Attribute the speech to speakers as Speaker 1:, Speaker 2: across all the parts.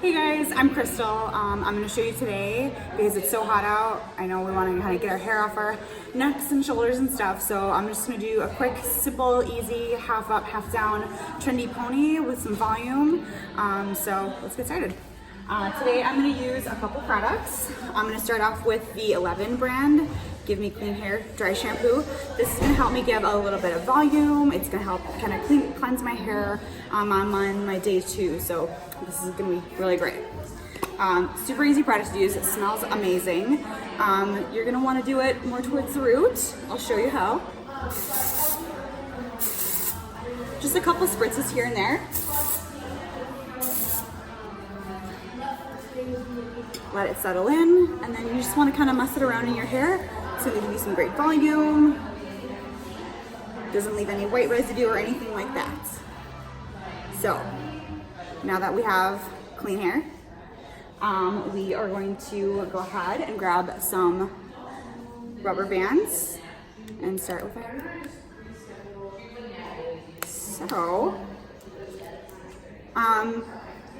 Speaker 1: Hey guys, I'm Crystal. I'm going to show you today, because it's so hot out, I know we want to kind of get our hair off our necks and shoulders and stuff, so I'm just going to do a quick, simple, easy, half up, half down, trendy pony with some volume. So let's get started. Today I'm going to use a couple products. I'm going to start off with the 11 brand Give Me Clean Hair Dry Shampoo. This is going to help me give a little bit of volume. It's going to help kind of cleanse my hair on my day 2. So this is going to be really great. Super easy product to use. It smells amazing. You're going to want to do it more towards the root. I'll show you how. Just a couple spritzes here and there. Let it settle in, and then you just want to kind of mess it around in your hair so it gives you some great volume. Doesn't leave any white residue or anything like that. So now that we have clean hair, we are going to go ahead and grab some rubber bands and start with our hair. So,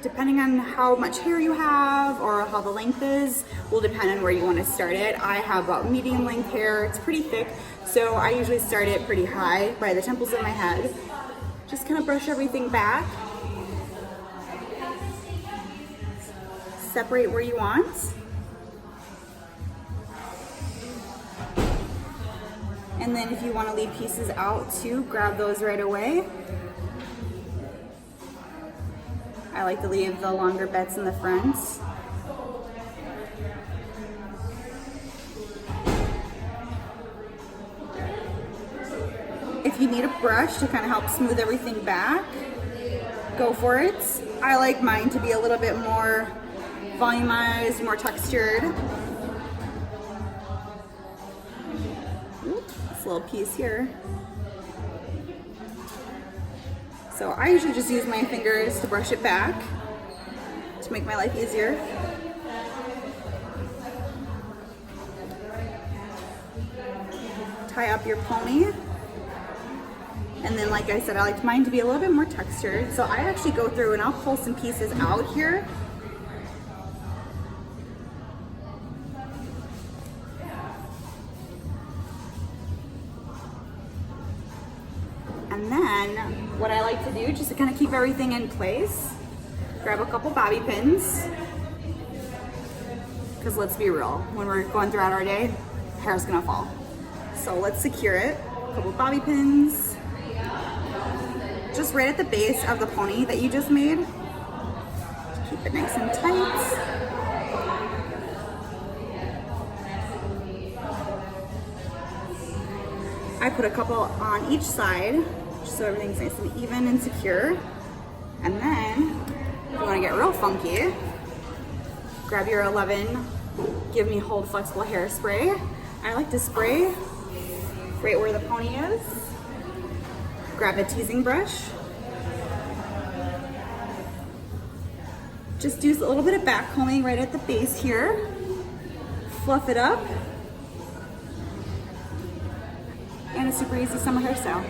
Speaker 1: depending on how much hair you have or how the length is, will depend on where you want to start it. I have about medium length hair. It's pretty thick, so I usually start it pretty high by the temples of my head. Just kind of brush everything back. Separate where you want. And then if you want to leave pieces out too, grab those right away. I like to leave the longer bits in the front. If you need a brush to kind of help smooth everything back, go for it. I like mine to be a little bit more volumized, more textured. This little piece here. So I usually just use my fingers to brush it back to make my life easier. Tie up your pony. And then, like I said, I like mine to be a little bit more textured. So I actually go through and I'll pull some pieces out here. And then what I like to do, just to kind of keep everything in place, grab a couple bobby pins. Because let's be real, when we're going throughout our day, hair's gonna fall. So let's secure it. A couple bobby pins. Just right at the base of the pony that you just made. Keep it nice and tight. I put a couple on each side, so everything's nice and even and secure. And then, if you want to get real funky, grab your 11 Give Me Hold Flexible Hairspray. I like to spray right where the pony is. Grab a teasing brush. Just do a little bit of back combing right at the base here. Fluff it up. And a super easy summer hairstyle.